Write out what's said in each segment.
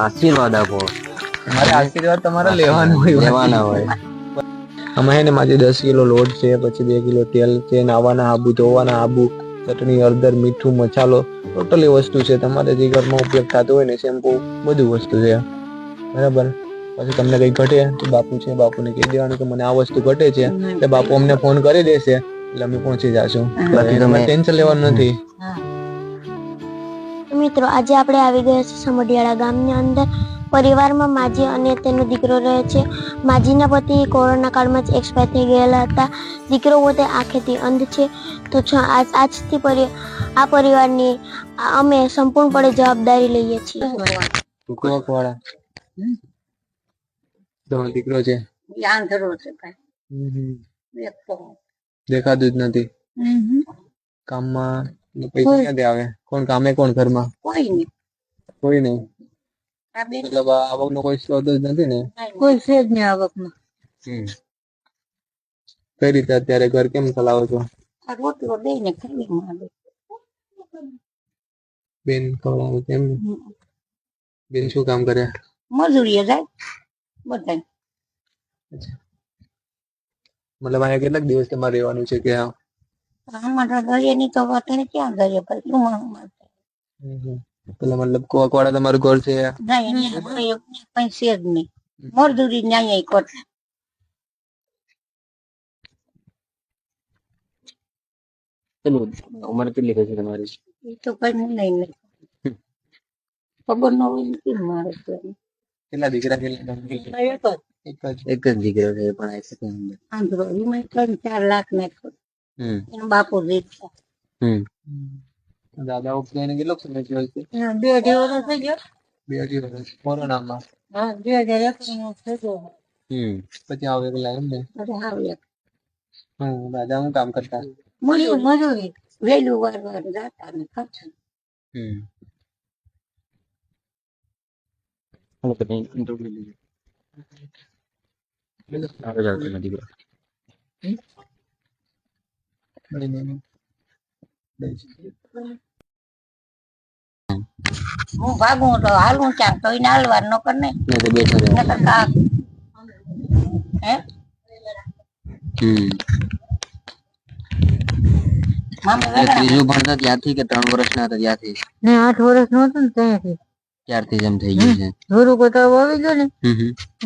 આશીર્વાદ આપો. મારે આશીર્વાદ તમારા લેવાના હોય. અમે હે ને મારી 10 કિલો લોટ છે, પછી 2 કિલો તેલ છે, નાવાના આબુ, ધોવાના આબુ, ચટણી, હળદર, મીઠું, મસાલો, ટોટલી વસ્તુ છે. તમારે જે ઘરમાં ઉપયોગ થતો હોય ને, શેમ્પુ, બધું વસ્તુ છે. બરાબર. પછી તમને કઈ ઘટે તો બાપુ છે, બાપુને કહી દેવાનું કે મને આ વસ્તુ ઘટે છે, એટલે બાપુ અમને ફોન કરી દેશે, એટલે અમે પહોંચી જાશું. બાકી તમે ટેન્શન લેવાનું નથી. મિત્રો, આજે આપણે આવી ગયા છે સમઢિયાળા ગામની અંદર. પરિવારમાં માજી અને તેનો દીકરો રહે છે. માજીના પતિ કોરોના કાળમાં જ એક્સપાયર થઈ ગયેલા હતા. દીકરો પોતે આંખેથી અંધ છે. તો આજથી આ પરિવારની અમે સંપૂર્ણપણે જવાબદારી લઈએ છીએ. દીકરો છે, દેખાતું જ નથી. કામમાં પૈસા ક્યાંથી આવે? કોણ કામે, કોણ ઘરમાં? કોઈ નહીં. મતલબ આવક નો કોઈ સ્ત્રોત જ નથી ને? કોઈ છે જ નહીં આવક નો. કઈ રીતે અત્યારે ઘર કેમ ચલાવો છો? રોટલો દઈને ખાલી માંડે. બેન ખવડાવે કેમ? બેન શું કામ કરે? મજૂરીએ જાય બધા. મતલબ અહીંયા કેટલાક દિવસ તમારે રહેવાનું છે કે? અમારા ઘરે ની તો વાત ક્યાં ઘરે ભાઈ પેલા મતલબ કોકવાડા તમારું ઘર છે? કઈ છે જ નહીં. મજૂરી ન્યાય કરતા. ઉંમર કેટલી થશે તમારી? એ તો કઈ નહીં ખબર ન હોય કેમ મારે. કેટલા દીકરા? એક જ દીકરો છે પણ આ શકે આંધળો એમાં 3-4 લાખ નાખો. એનો બાપુ રીક્ષા. દાદા ઉપને કેટલો સમય થયો છે? 2 વર્ષ થઈ ગયો. 2 વર્ષ કોરોનામાં. હા, 2021 થઈ ગયો. પછી આવે પેલા એમ ને? દાદા હું કામ કરતા? મજૂરી વેલું વાર જાતા ને ખાતા. હું ભાગું તો હાલું ચાક તો એને હાલવાર ન કર ને બેઠા હે. ત્રીજું ભણતા ત્યાંથી કે 3 વર્ષના હતા ત્યાંથી? ને 8 વર્ષ નો હતો ને ત્યાંથી. ત્યારથી એમ થઈ ગયું છે. ધોરું કોતાવ આવી ગયો ને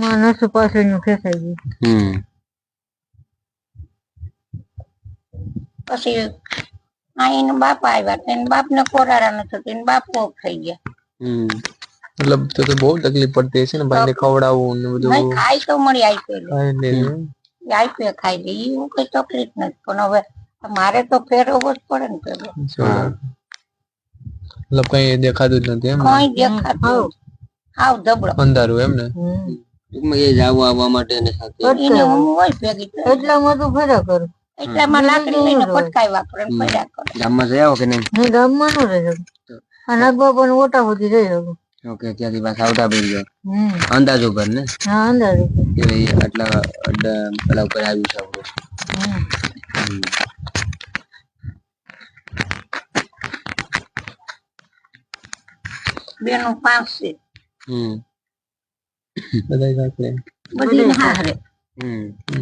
માં નસો પાછળનું ખેંચાઈ ગયું. પછી આ એના બાપ આવ્યા, તેના બાપ ને કોરાડા નતો, તેના બાપ ઓફ થઈ ગયા. મતલબ તો બહુ તકલીફ પડતી હશે ને ભાઈ ને ખવડાવવું ને બધું? ખાઈ તો મળી આઈપે ખાઈ લે, એવું કઈ તકલીફ નથી. પણ હવે મારે તો ફેરવવો જ પડે ને પેલો. મતલબ કઈ દેખાતું જ નથી એમ? કઈ દેખાતું હાવ ધબડો અંધારું એમ ને? એ જાવવા આવવા માટે ને સાથે એને હું હોય ભેગી એટલામાં તો ફેરા કરું. એટલામાં લાકડી લઈને પટકાઈ વાપરે ફર્યા કરે. ગામમાં જઈ આવો કે નહીં? ગામમાં નો રહી શકું. આ નાગબાપા ને ઓટા સુધી રહી શકું. ઓકે, ત્યાંથી પાછા આવતા પડી ગયો. અંદાજો પર ને? હા, અંદાજો કે આટલા પેલા ઉપર આવ્યું છે આપણું. બેનો 5 છે. બધી હારે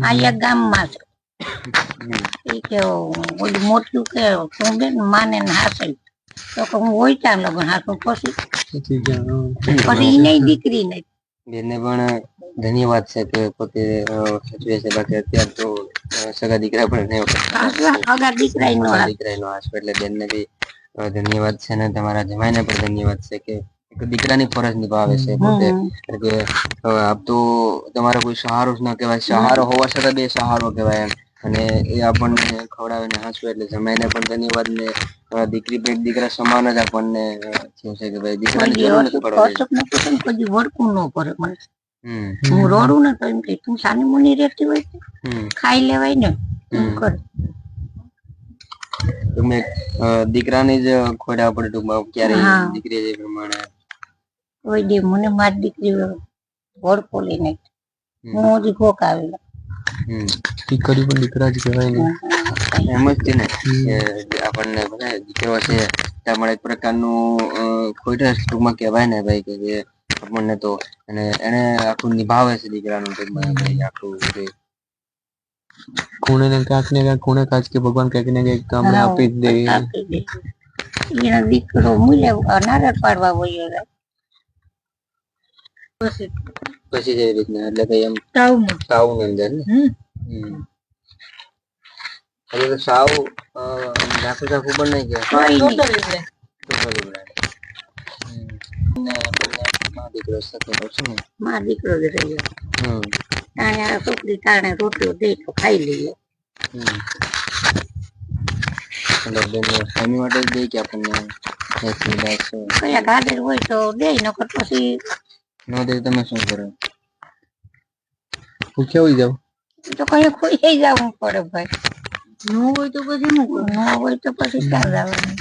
આ એક ગામમાં છે. એ કે ઓલી મોટું કે તું બેન માને ને હાસે તો કે હું હોય ત્યાં લગન હાથું પછી એને દીકરી નહીં. બેનને પણ ધન્યવાદ છે કે પોતે સચવે છે. બાકી અત્યારે તો સગા દીકરા પણ નહીં દીકરાનો હાથ, એટલે બેનને બી ધન્યવાદ છે ને તમારા જમાઈને પણ ધન્યવાદ છે કે દીકરાની ફરજ નિભાવે છે પોતે. કે આપ તો તમારો કોઈ સહારો જ ના કહેવાય, સહારો હોવા છતાં બે સહારો કહેવાય એમ. અને એ આપણને ખવડાવે ને હાંસવે એટલે જમાઈને પણ ધન્યવાદ ને દીકરી પેટ દીકરા સમાન જ આપણને થયું છે કે ભાઈ દીકરાની જરૂર નથી પડતી. વળકું ન કરે મને. હું રોડું ને તો એમ કે તું સાની મુની રહેતી હોય ખાઈ લેવાય ને કર. તમે દીકરાની જ ખોડા પડે ટૂંકમાં ક્યારે દીકરી જે પ્રમાણે કોઈ દે મને મારી દીકરી વળકો લઈને હું હજી ભોક આવેલા. દીકરી પણ દીકરા જ કહેવાય ને? એમ જ ને આપણને બધા દીકરો છે ત્યાં પણ એક પ્રકારનું ખોટા ટૂંકમાં કહેવાય ને ભાઈ કે જે આપણને તો અને એને આખું નિભાવે છે દીકરાનું ટૂંકમાં ભાઈ આખું જે ખૂણે ને ક્યાંક ખૂણે કાચ કે ભગવાન ક્યાંક ને ક્યાંક આપણે આપી જ દઈએ. આપી દે. એનો દીકરો મૂલે નારળ પાડવા વયો જાય. પછી જે રીતના એટલે કઈ એમ સાવ ની અંદર ને એટલે તો સાવ ઝાખું ઝાખું પણ નહીં ગયા દીકરો સાથે છું ને માં દીકરો જ રહ્યો. તાણે આ છોકરી તાણે રોટલો દે તો ખાઈ લઈએ. ફેમિલી માટે જ દે કે આપણને કયા ગાદર હોય તો દે નકર પછી ન દે તમે શું કરો ભૂખ્યા હોઈ જાવ તો કઈ ખોઈ જવું પડે ભાઈ. ન હોય તો પછી ન હોય તો પછી ક્યાં જવાનું.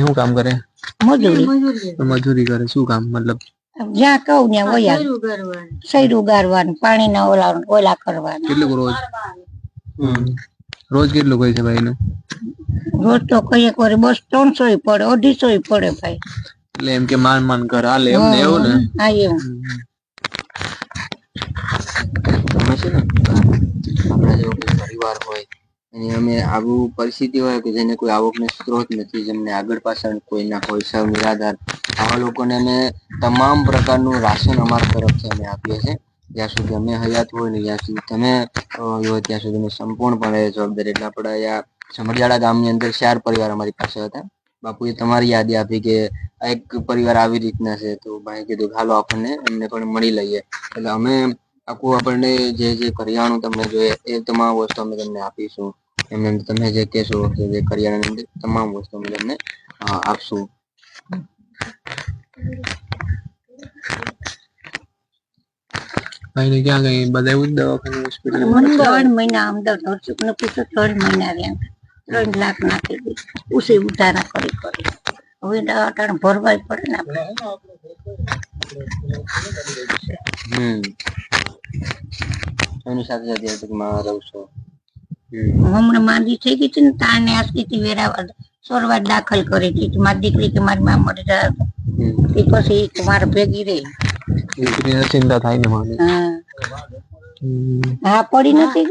શું કામ કરે? મજૂરી કરે. શું કામ મતલબ? જ્યાં કહું ત્યાં વયા સૈરું ગારવાનું, પાણી ના ઓલા કરવાનું. કેટલું રોજ? રોજ કેટલું હોય છે ભાઈ નું? રોજ તો કઈ એક વાર 200-300 પડે, 250 પડે ભાઈ. એટલે એમ કે માન કરે હાલે એમ ને એવું ને? હા એવું. અમે છે ને આપણા જેવો કોઈ પરિવાર હોય અને અમે આવું પરિસ્થિતિ હોય કે જેને કોઈ આવકનો સ્ત્રોત નથી, જેમને આગળ પાછળ કોઈ ના કોઈ સૌ નિરાધાર, આવા લોકોને અમે તમામ પ્રકારનું રાશન અમારા તરફથી અમે આપીએ છીએ. જ્યાં સુધી અમે હયાત હોય ને જ્યાં સુધી તમે હોય ત્યાં સુધી અમે સંપૂર્ણપણે જવાબદારી. એટલે આપણે અહીંયા સમઢિયાળા ગામની અંદર 4 પરિવાર અમારી પાસે હતા. બાપુએ તમારી યાદી આપી કે આ એક પરિવાર આવી રીતના છે, તો ભાઈ કીધું હાલો આપણને એમને પણ મળી લઈએ. એટલે અમે આખું આપણને જે કરિયાણું તમને જોઈએ એ તમામ વસ્તુ અમે તમને આપીશું. એમને તમે જે કહેશો કે જે કરિયાણાની અંદર તમામ વસ્તુ અમે તમને આપશું. ભાઈ ને ક્યાં ગઈ બતાવ્યું દવાખાને હોસ્પિટલ? 3 મહિના અમદાવાદ હર્ષુક ને પૂછો 3 મહિના રહ્યા. 3 લાખ નાખી દીધી ઉસે ઉધારા કરી હવે દવાખાને ભરવાય પડે ને આપણે. એની સાથે સાથે ટૂંકમાં રહું છું. હમણાં માંદી થઈ ગઈ હતી ને તારને આ સ્થિતિ વેરાવા સોરવા દાખલ કરી હતી. મારી દીકરી કે મારી માં મરી જાય એ પછી મારે ભેગી રહી. ચિંતા થાય ને મને. હા પડી નથી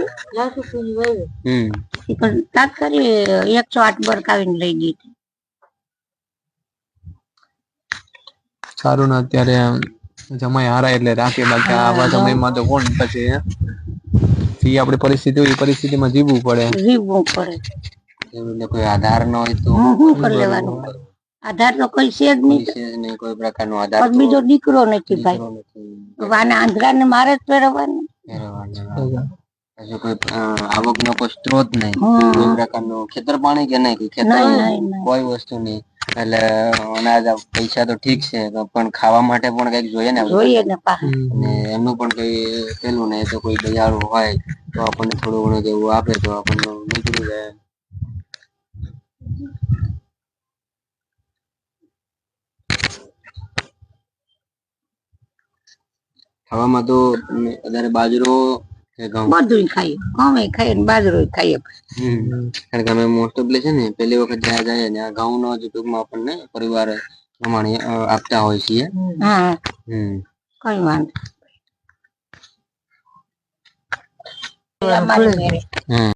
પણ તાત્કાલિક 108 બરકાવીને લઈ ગઈ હતી. સારું ને અત્યારે જમાઈ હારાય એટલે રાખે, બાકી આવા સમયમાં તો કોણ પછી જે આપણી પરિસ્થિતિ હોય એ પરિસ્થિતિમાં જીવવું પડે. એટલે કોઈ આધાર ન હોય તો શું કરી લેવાનું? આધાર તો કઈ છે જ નહીં. કોઈ પ્રકારનો આધાર બીજો દીકરો નથી ભાઈ. વાના આંધ્રા ને મારે જ પહેરવાનું. કોઈ આવકનો કોઈ સ્ત્રોત નહીં, કોઈ પ્રકારનો ખેતર પાણી કે નહીં, કોઈ વસ્તુ નહીં. એટલે અનાજ પૈસા તો ઠીક છે પણ ખાવા માટે પણ કઈક જોઈએ ને. અને એમનું પણ કઈ પેલું નહીં તો કોઈ દયાળુ હોય તો આપણને થોડું ઘણું જેવું આપે તો આપણને નીકળી જાય. ખાવામાં તો વધારે બાજરો બધું ખાઈએ, ઘઉં ખાઈએ ને બાજરો ખાઈએ. કારણ કે અમે મોસ્ટ ઓફલી છે ને પહેલી વખત જ્યાં જાય ને આ ઘઉં નો જ ટૂંકમાં આપણને પરિવાર પ્રમાણે આપતા હોય છીએ. હા કઈ વાંધો.